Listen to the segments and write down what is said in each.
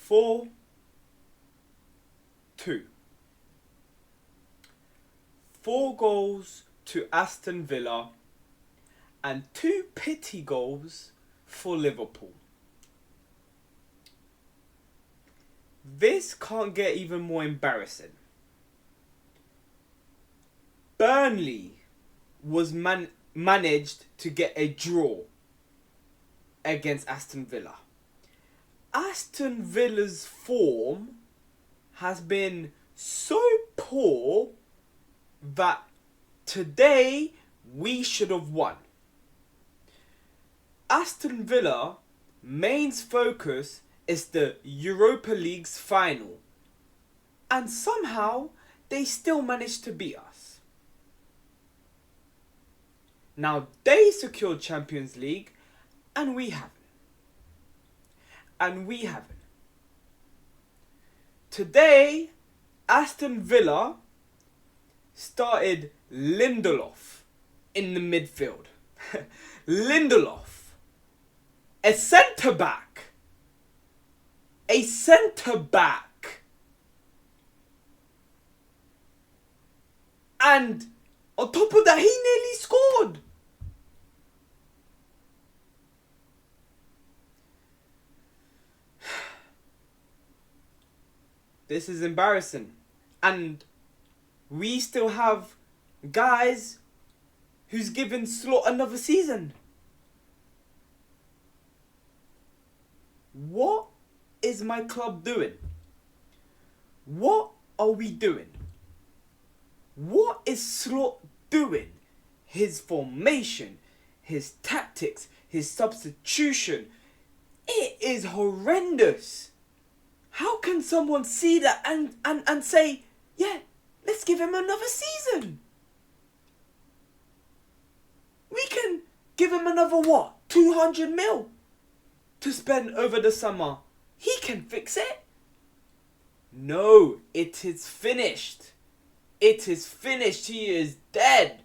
4-2. 4 goals to Aston Villa and 2 pity goals for Liverpool. This can't get even more embarrassing. Burnley was managed to get a draw against Aston Villa. Aston Villa's form has been so poor that today we should have won. Aston Villa main's focus is the Europa League's final, and somehow they still managed to beat us. Now they secured Champions League and we haven't. Today, Aston Villa started Lindelof in the midfield. Lindelof, a centre back. And on top of that, he nearly scored. This is embarrassing. And we still have guys who's given Slot another season. What is my club doing? What are we doing? What is Slot doing? His formation, his tactics, his substitution. It is horrendous. How can someone see that and say, yeah, let's give him another season? We can give him another what? 200 mil to spend over the summer. He can fix it. No, it is finished. It is finished. He is dead.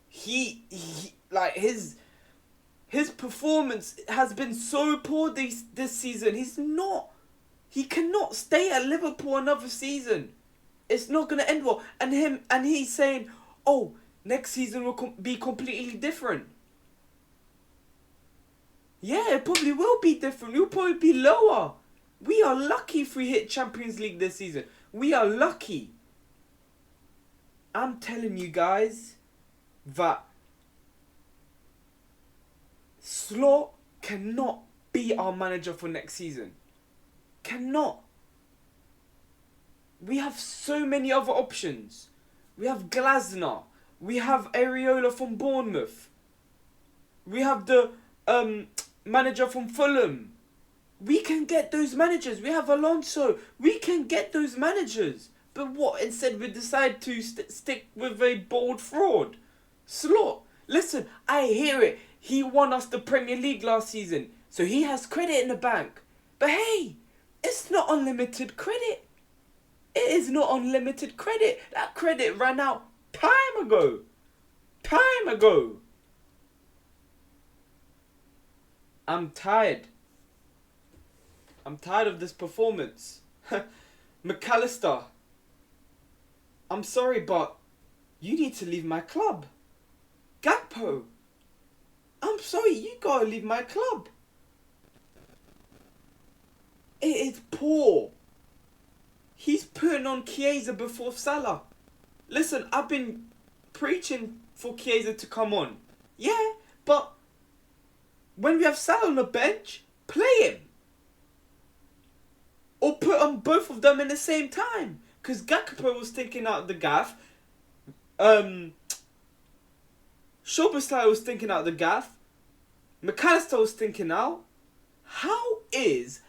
He like his performance has been so poor this season. He cannot stay at Liverpool another season. It's not going to end well. And he's saying, oh, next season will be completely different. Yeah, it probably will be different. We'll probably be lower. We are lucky if we hit Champions League this season. We are lucky. I'm telling you guys that Slot cannot be our manager for next season. Cannot. We have so many other options. We have Glasner. We have Areola from Bournemouth. We have the manager from Fulham. We can get those managers. We have Alonso. We can get those managers. But what? Instead we decide to stick with a bold fraud. Slot. Listen, I hear it. He won us the Premier League last season. So he has credit in the bank. But hey, it's not unlimited credit. It is not unlimited credit. That credit ran out time ago. I'm tired. I'm tired of this performance. McAllister, I'm sorry, but you need to leave my club. Gakpo, I'm sorry, you gotta leave my club. It is poor. He's putting on Chiesa before Salah. Listen, I've been preaching for Chiesa to come on. Yeah, but when we have Salah on the bench, play him. Or put on both of them in the same time. Because Gakpo was thinking out the gaff. Szoboszlai was thinking out the gaff. McAllister was thinking out. How is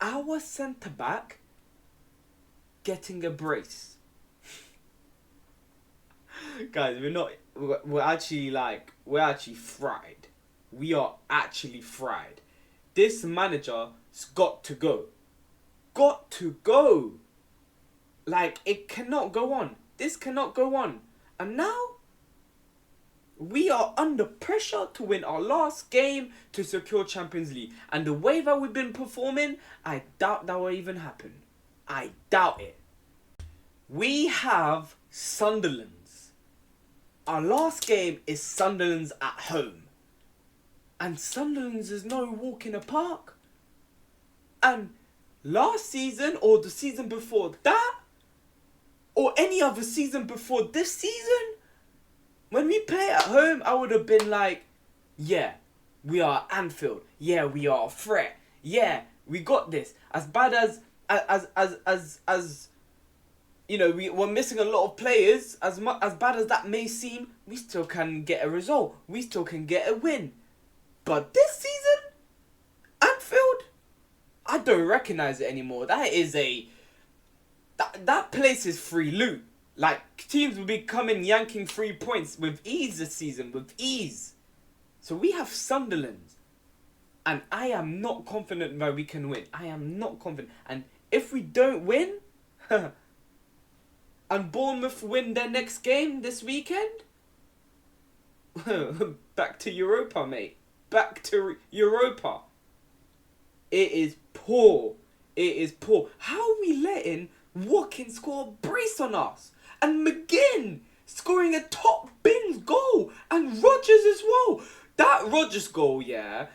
our centre-back getting a brace? Guys, we're actually fried. We are actually fried. This manager's got to go. Got to go. Like, it cannot go on. This cannot go on. And now, We are under pressure to win our last game to secure Champions League. And the way that we've been performing, I doubt that will even happen. I doubt it. We have Sunderlands. Our last game is Sunderlands at home. And Sunderland's is no walk in the park. And last season, or the season before that, or any other season before this season, when we play at home, I would have been like, yeah, we are Anfield. Yeah, we are a threat. Yeah, we got this. As bad as you know, we're missing a lot of players. As bad as that may seem, we still can get a result. We still can get a win. But this season, Anfield, I don't recognize it anymore. That place is free loot. Like, teams will be coming yanking 3 points with ease this season, with ease. So we have Sunderland. And I am not confident that we can win. I am not confident. And if we don't win, and Bournemouth win their next game this weekend, back to Europa, mate. Back to Europa. It is poor. It is poor. How are we letting Watkins score a brace on us? And McGinn scoring a top bins goal. And Rodgers as well. That Rodgers goal, yeah.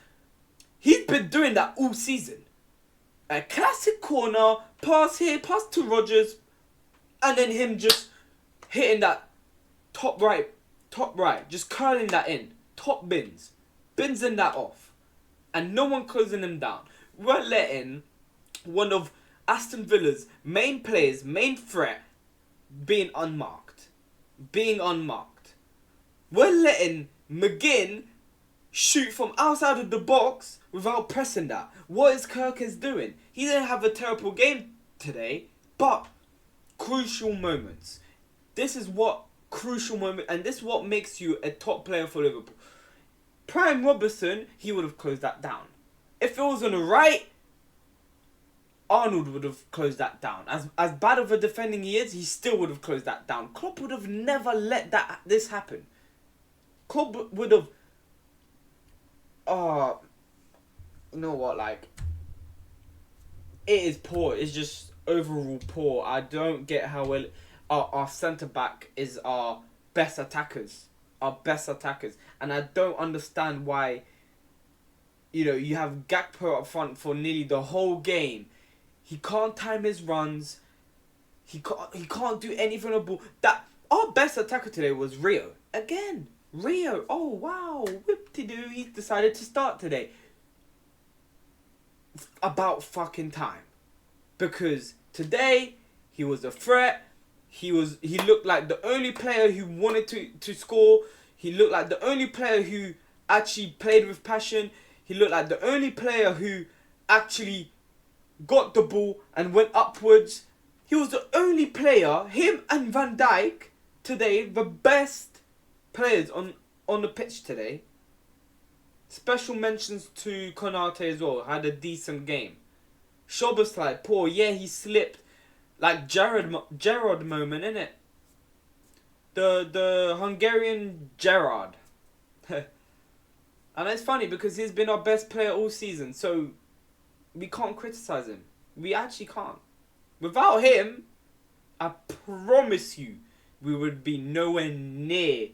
He's been doing that all season. A classic corner, pass here, pass to Rodgers. And then him just hitting that top right. Just curling that in. Top bins. Binsing that off. And no one closing him down. We're letting one of Aston Villa's main players, main threat, being unmarked. We're letting McGinn shoot from outside of the box without pressing that. What is Kirkers doing? He didn't have a terrible game today, but crucial moments. This is what crucial moment, and this is what makes you a top player for Liverpool. Prime Robertson, he would have closed that down. If it was on the right, Arnold would have closed that down. As bad of a defending he is, he still would have closed that down. Klopp would have never let this happen. Klopp would have... you know what, like... It is poor. It's just overall poor. I don't get how well... Our centre-back is our best attackers. And I don't understand why... You know, you have Gakpo up front for nearly the whole game. He can't time his runs. He can't do anything on the ball. Our best attacker today was Rio. Again, Rio. Oh, wow. Whip-de-doo. He decided to start today. About fucking time. Because today, he was a threat. He looked like the only player who wanted to score. He looked like the only player who actually played with passion. He looked like the only player who actually got the ball and went upwards. He was the only player, him and Van Dijk, today, the best players on the pitch today. Special mentions to Konate as well. Had a decent game. Szoboszlai, poor. Yeah, he slipped. Like Gerard moment, innit? The Hungarian Gerard. And it's funny because he's been our best player all season. So we can't criticize him. We actually can't. Without him, I promise you, we would be nowhere near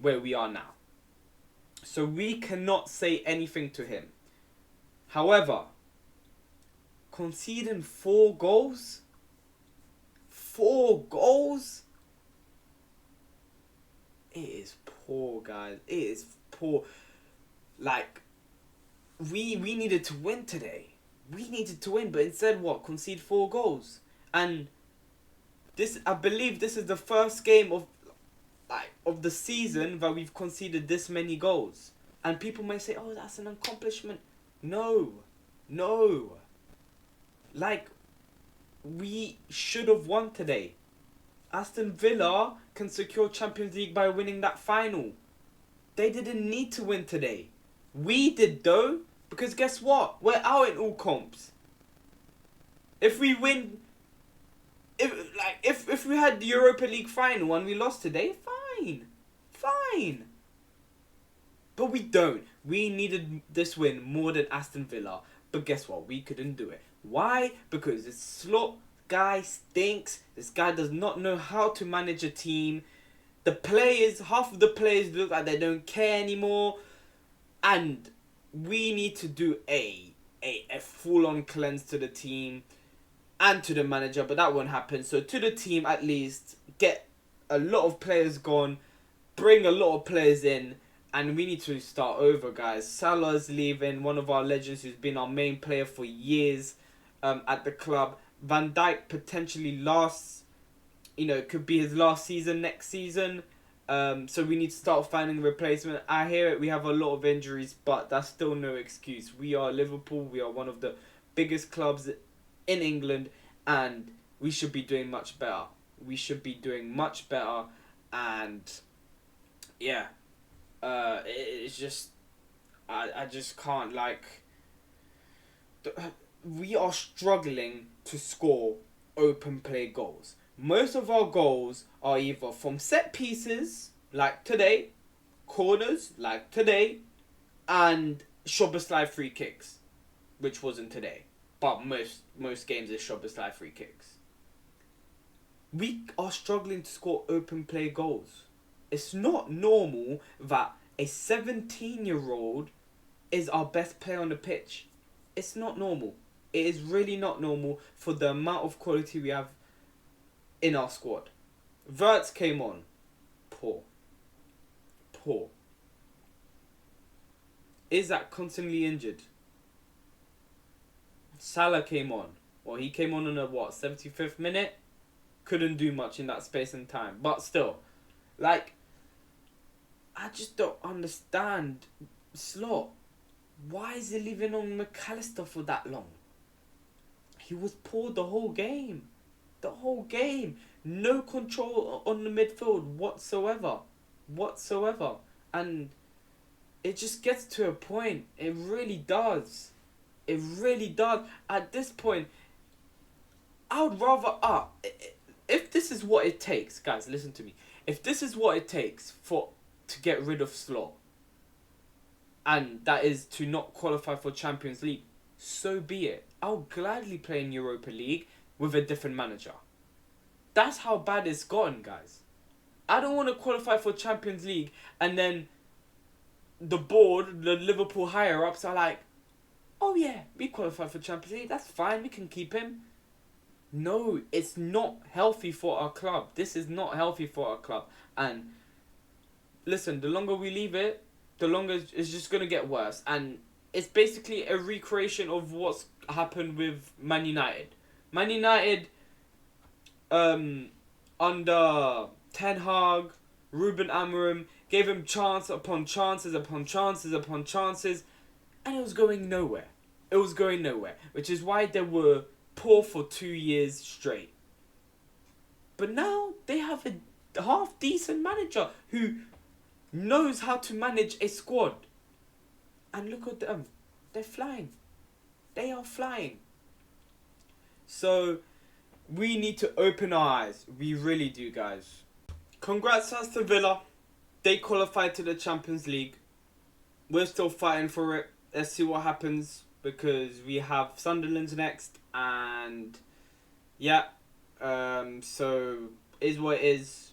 where we are now. So we cannot say anything to him. However, conceding 4 goals? 4 goals? It is poor, guys. It is poor. Like, we needed to win today. We needed to win, but instead what? Concede 4 goals. And this, I believe this is the first game of the season that we've conceded this many goals. And people may say, oh, that's an accomplishment. No. Like, we should have won today. Aston Villa can secure Champions League by winning that final. They didn't need to win today. We did though, because guess what? We're out in all comps. If we win, if we had the Europa League final and we lost today, fine. But we don't. We needed this win more than Aston Villa. But guess what? We couldn't do it. Why? Because this Slot guy stinks. This guy does not know how to manage a team. The players, half of the players look like they don't care anymore. And we need to do a full-on cleanse to the team and to the manager. But that won't happen. So to the team, at least, get a lot of players gone. Bring a lot of players in. And we need to start over, guys. Salah's leaving, one of our legends who's been our main player for years at the club. Van Dijk potentially could be his last season next season. So we need to start finding a replacement. I hear it, we have a lot of injuries, but that's still no excuse. We are Liverpool. We are one of the biggest clubs in England, and we should be doing much better. We should be doing much better, and yeah. It's just, I just can't, we are struggling to score open play goals. Most of our goals are either from set pieces, like today, corners, like today, and Szoboszlai free kicks, which wasn't today. But most games is Szoboszlai free kicks. We are struggling to score open play goals. It's not normal that a 17-year-old is our best player on the pitch. It's not normal. It is really not normal for the amount of quality we have in our squad. Wirtz came on. Poor. Isak constantly injured. Salah came on. Well, he came on a 75th minute? Couldn't do much in that space and time. But still, I just don't understand Slot. Why is he leaving on McAllister for that long? He was poor the whole game. No control on the midfield whatsoever. And it just gets to a point. It really does. At this point, I would rather if this is what it takes, guys, listen to me. If this is what it takes to get rid of Slot, and that is to not qualify for Champions League, so be it. I'll gladly play in Europa League with a different manager. That's how bad it's gotten, guys. I don't want to qualify for Champions League and then the board, the Liverpool higher-ups are like, oh yeah, we qualified for Champions League, that's fine, we can keep him. No, it's not healthy for our club. This is not healthy for our club. And listen, the longer we leave it, the longer it's just going to get worse. And it's basically a recreation of what's happened with Man United. Man United, under Ten Hag, Ruben Amorim, gave him chance upon chances, and it was going nowhere. Which is why they were poor for 2 years straight. But now they have a half-decent manager who knows how to manage a squad. And look at them. They're flying. They are flying. So, we need to open our eyes. We really do, guys. Congrats to Aston Villa. They qualified to the Champions League. We're still fighting for it. Let's see what happens, because we have Sunderland's next, and yeah, so is what it is.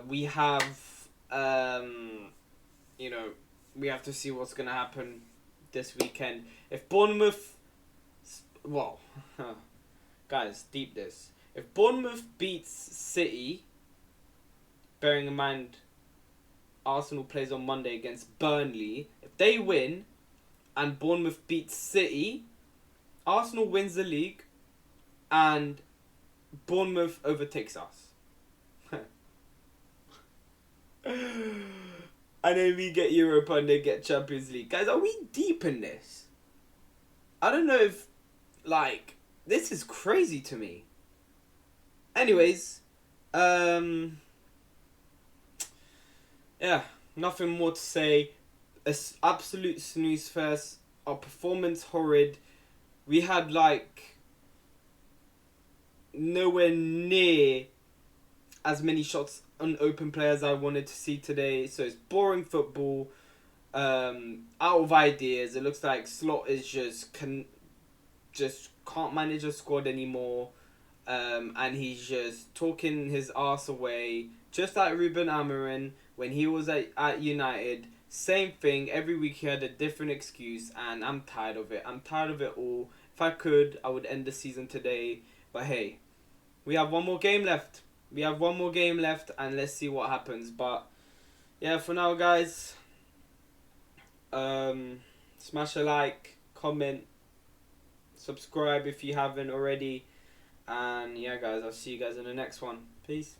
We have, we have to see what's gonna happen this weekend. If Bournemouth, guys, deep this. If Bournemouth beats City, bearing in mind Arsenal plays on Monday against Burnley, if they win and Bournemouth beats City, Arsenal wins the league and Bournemouth overtakes us. And then we get Europa and they get Champions League. Guys, are we deep in this? I don't know if, this is crazy to me. Anyways, yeah, nothing more to say. It's absolute snooze fest. Our performance horrid. We had nowhere near as many shots on open play as I wanted to see today. So it's boring football. out of ideas. It looks like Slot is just can't manage a squad anymore. And he's just talking his ass away, just like Ruben Amorim when he was at United. Same thing, every week he had a different excuse, and I'm tired of it. I'm tired of it all. If I could, I would end the season today. But hey, we have one more game left. And let's see what happens. But yeah, for now, guys, smash a like, comment, subscribe if you haven't already. And yeah, guys, I'll see you guys in the next one. Peace.